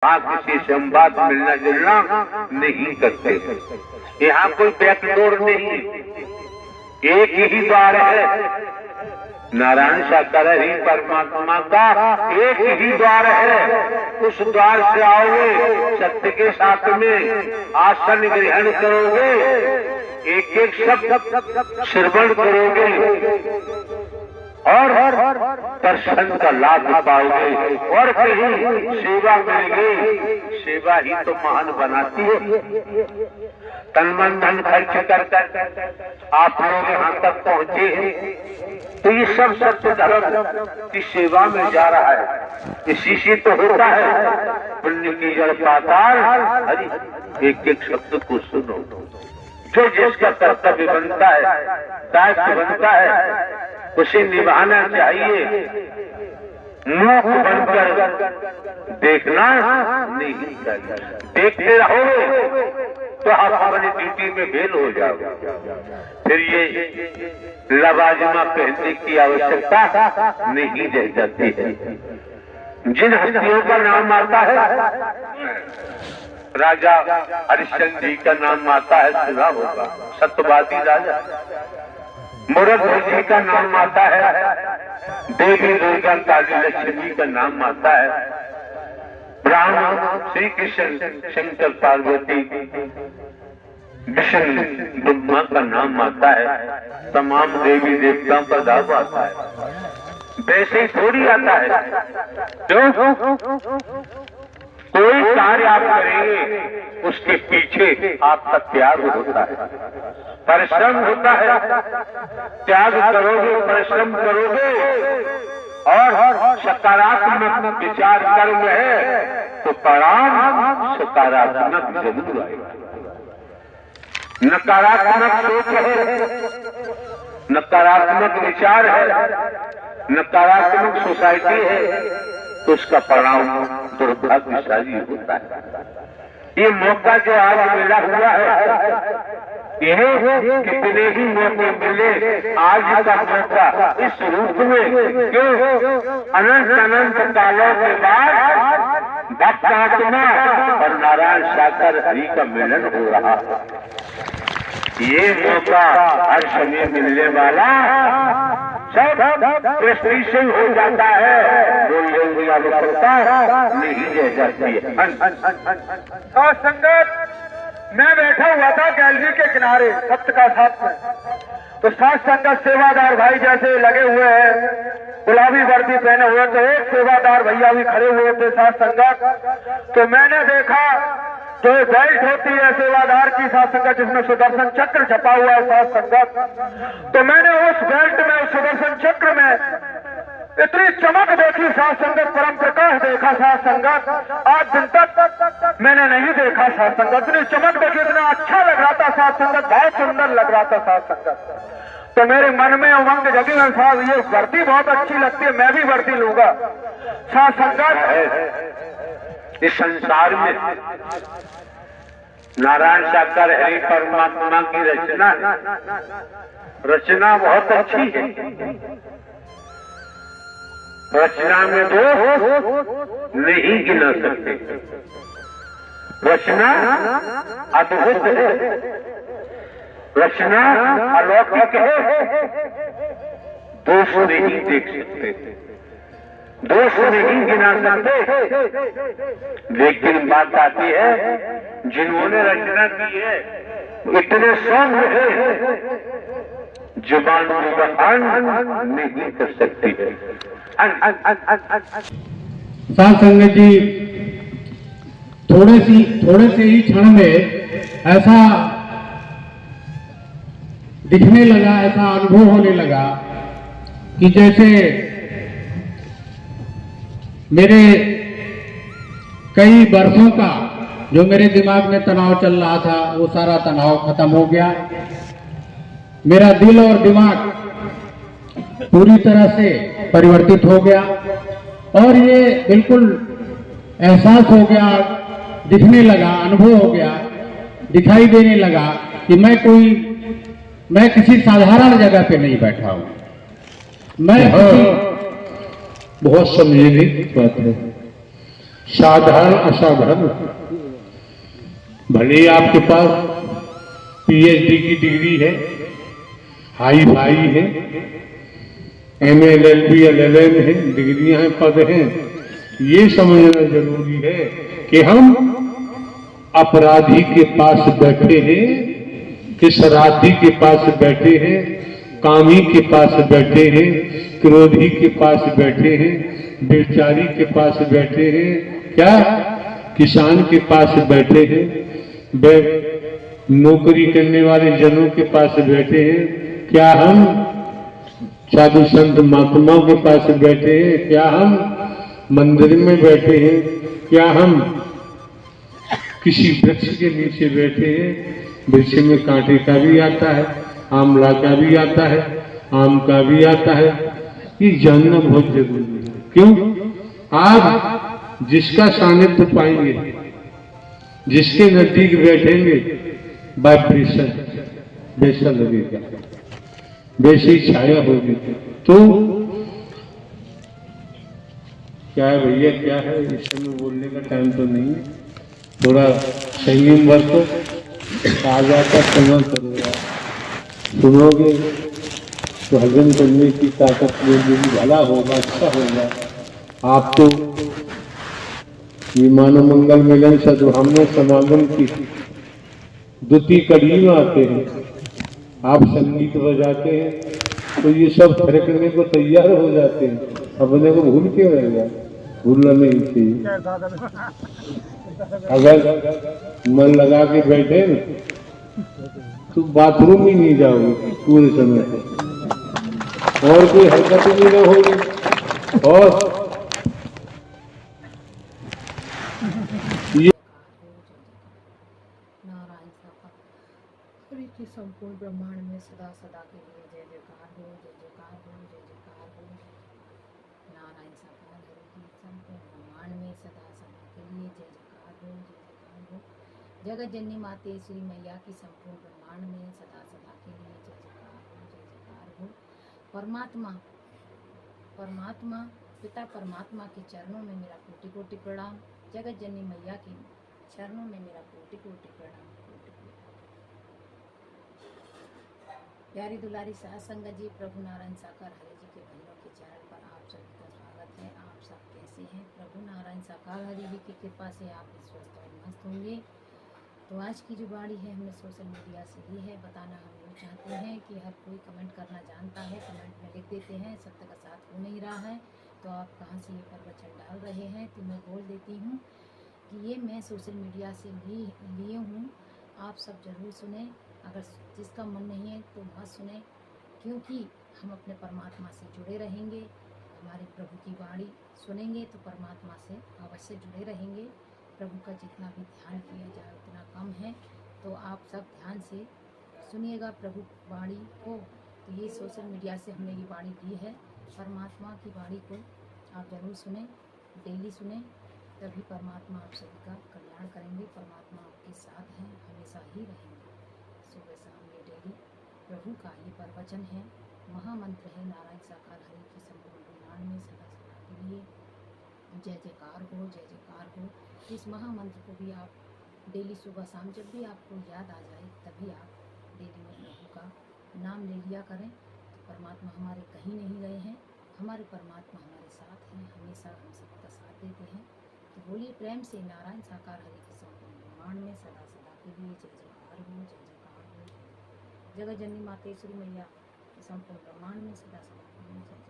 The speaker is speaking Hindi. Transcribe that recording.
किसी से हम बात मिलना जुलना नहीं करते। यहाँ कोई बैकडोर नहीं, एक ही द्वार है। नारायण साकार ही परमात्मा का एक ही द्वार है। उस द्वार से आओगे, सत्य के साथ में आसन ग्रहण करोगे, एक एक शब्द श्रवण करोगे और दर्शन का लाभ पाओगे और कहीं सेवा मिलेगी। सेवा ही तो महान बनाती है। तन मन धन खर्च कर आप लोग यहाँ तक पहुँचे हैं तो ये सब सत्य धर्म की सेवा में जा रहा है। इसी से तो होता है पुण्य की जड़ पाताल। हरि एक एक शब्द को सुनो, जो जिसका कर्तव्य बनता है, दायित्व बनता है, उसे निभाना चाहिए। मूक बनकर देखना नहीं चाहिए। देखते रहोगे तो आप अपनी ड्यूटी में फेल हो जाओगे। फिर ये लवाजमा पहनने की आवश्यकता नहीं रह जाती है। जिन हस्तियों का नाम आता है, राजा हरिश्चंद्र जी का नाम आता है, सुना होगा, सत्यवादी राजा। मुरद जी का नाम आता है, देवी दुर्गा काली लक्ष्मी का नाम आता है, ब्रह्मा श्री कृष्ण शंकर पार्वती विष्णु ब्रह्मा का नाम आता है, तमाम देवी देवताओं का नाम आता है। वैसे ही थोड़ी आता है। क्यों? कोई कार्य आप करेंगे उसके पीछे आपका त्याग होता है, परिश्रम होता है। त्याग करोगे, परिश्रम करोगे और सकारात्मक विचार कर्म है तो परिणाम सकारात्मक जरूर आएगा। नकारात्मक सोच है, नकारात्मक विचार है, नकारात्मक सोसाइटी है तो उसका परिणाम दुर्भाग्यशाली होता है। ये मौका जो आज मिला हुआ है, यह कितने ही मौके मिले, आज का मौका इस रूप में, क्यों अनंत अनंत कालों के बाद भक्तात्मा और नारायण साकार हरि का मिलन हो रहा है। ये मौका हर समय मिलने वाला सब दृष्टि से हो जाता है, नहीं रह जाती है। और संगत, मैं बैठा हुआ था गैलरी के किनारे सत्य का साथ में, तो सात संगत सेवादार भाई जैसे लगे हुए हैं, गुलाबी वर्दी पहने हुए, तो एक सेवादार भैया भी खड़े हुए थे सात संगत। तो मैंने देखा जो बेल्ट होती है सेवादार की सात संगत, जिसमें सुदर्शन चक्र छपा हुआ है सात संगत, तो मैंने उस बेल्ट में, उस सुदर्शन चक्र में इतनी चमक देखी सात संगत, परम प्रकाश देखा सात संगत, आज दिन तक मैंने नहीं देखा सात संगत। इतनी चमक देखी, इतना अच्छा लग रहा था सात संगत, बहुत सुंदर लग रहा था सात संगत। तो मेरे मन में उमंग जगी, साहब ये वर्दी बहुत अच्छी लगती है, मैं भी वर्दी लूंगा। सात संगत, इस संसार में नारायण साकार हरि परमात्मा की रचना बहुत अच्छी है। रचना में तो नहीं गिना सकते। रचना अद्भुत है, रचना अलौकिक है, दोष नहीं देख सकते, दोष नहीं गिना सकते। लेकिन बात आती है, जिन्होंने रचना की है इतने सौम्य है, जुबान नहीं कर सकती है। साध संगत जी, थोड़े से ही क्षण में ऐसा दिखने लगा, ऐसा अनुभव होने लगा कि जैसे मेरे कई वर्षों का जो मेरे दिमाग में तनाव चल रहा था, वो सारा तनाव खत्म हो गया। मेरा दिल और दिमाग पूरी तरह से परिवर्तित हो गया और ये बिल्कुल एहसास हो गया, दिखने लगा, अनुभव हो गया, दिखाई देने लगा कि मैं किसी साधारण जगह पे नहीं बैठा हूं। मैं बहुत समझने की बात है। साधारण असाधारण, भले ही आपके पास पीएचडी की डिग्री है, हाई फाई है, एमए एलएलबी एलएलएम है, डिग्रियां हैं, पद हैं, ये समझना जरूरी है कि हम अपराधी के पास बैठे हैं कि शराधी के पास बैठे हैं, कामी के पास बैठे हैं, क्रोधी के पास बैठे हैं, बेचारी के पास बैठे हैं, क्या किसान के पास बैठे हैं, नौकरी करने वाले जनों के पास बैठे हैं, क्या हम साधु संत महात्माओं के पास बैठे हैं, क्या हम मंदिर में बैठे हैं, क्या हम किसी वृक्ष के नीचे बैठे हैं। वृक्ष में कांटे का भी आता है, आंवला का भी आता है, आम का भी आता है, ये जानना बहुत जरूरी है। क्यों? आप जिसका सानिध्य पाएंगे, जिसके नजदीक बैठेंगे, वाइब्रेशन वैसा लगेगा, वैसी छाया होगी। तो क्या है भैया, क्या है, इस समय बोलने का टाइम तो नहीं है, थोड़ा संयम बरतो, आ जाता समय करेगा, सुनोगे तो हजम करने की ताकत मिलेगी, भला होगा, अच्छा होगा। आप तो ये मानव मंगल मिलन सद्भावना समागम की द्वितीय कड़ी में आते हैं, आप संगीत बजाते हैं तो ये सब थिरकने को तैयार हो जाते हैं, अपने को भूल क्यों रहेगा? भूलना नहीं चाहिए। अगर मन लगा के बैठे न तो बाथरूम ही नहीं जाओगे पूरे समय पे, और कोई हरकत ही नहीं होगी। और नारायण साका हरि की संपूर्ण ब्रह्मांड में सदा सदा के लिए जय जयकार हो, जय जयकार हो, जय जयकार हो। नारायण साका हरि की संपूर्ण ब्रह्मांड में सदा सदा के लिए जय जयकार हो, जय जयकार हो। जगत जननी माते श्री मैया की संपूर्ण ब्रह्मांड में सदा सदा के लिए जय जयकार हो, जय जयकार हो। परमात्मा परमात्मा पिता परमात्मा के चरणों में मेरा कोटि कोटि प्रणाम। जगत जननी मैया के चरणों में मेरा कोटि कोटि प्रणाम, कोटि कोटि। प्यारी दुलारी साध संगत जी, प्रभु नारायण साकार हरि जी के भजनों के चरण पर आप सभी का स्वागत है। आप सब कैसे हैं? प्रभु नारायण साकार हरि जी की कृपा से आप भी स्वस्थ और मस्त होंगे। तो आज की जो बाणी है हमने सोशल मीडिया से ली है। बताना हम लोग चाहते हैं कि हर कोई कमेंट करना जानता है, कमेंट में लिख देते हैं, सत्य का साथ हो नहीं रहा है, तो आप कहाँ से ये प्रवचन डाल रहे हैं। तो मैं बोल देती हूँ कि ये मैं सोशल मीडिया से लिए हूँ। आप सब जरूर सुने, अगर जिसका मन नहीं है तो मत सुने, क्योंकि हम अपने परमात्मा से जुड़े रहेंगे। हमारे प्रभु की वाणी सुनेंगे तो परमात्मा से अवश्य जुड़े रहेंगे। प्रभु का जितना भी ध्यान किया जाए उतना कम है, तो आप सब ध्यान से सुनिएगा प्रभु वाणी को। तो ये सोशल मीडिया से हमने ये वाणी ली है, परमात्मा की वाणी को आप जरूर सुने, डेली सुने, तभी परमात्मा आप सभी का कल्याण करेंगे। परमात्मा आपके साथ हैं, हमेशा ही रहेंगे। सुबह शाम ये डेली प्रभु का ये प्रवचन है, महामंत्र है नारायण साकार हरि की संपूर्ण ब्रह्मांड में सदा सदा के लिए जय जयकार हो, जय जयकार हो। इस महामंत्र को भी आप डेली सुबह शाम जब भी आपको याद आ जाए तभी आप डेली में प्रभु का नाम ले लिया करें। तो परमात्मा हमारे कहीं नहीं गए हैं, हमारे परमात्मा हमारे साथ हैं, हमेशा हम सबका साथ देते हैं। तो बोलिए प्रेम से नारायण साकार हरि के संपूर्ण ब्रह्मांड में सदा सदा के लिए जय जयकार हो, जय जयकार हो। जगत जननी मातेश्वरी मैया के संपूर्ण ब्रह्मांड में सदा सदा के लिए जय।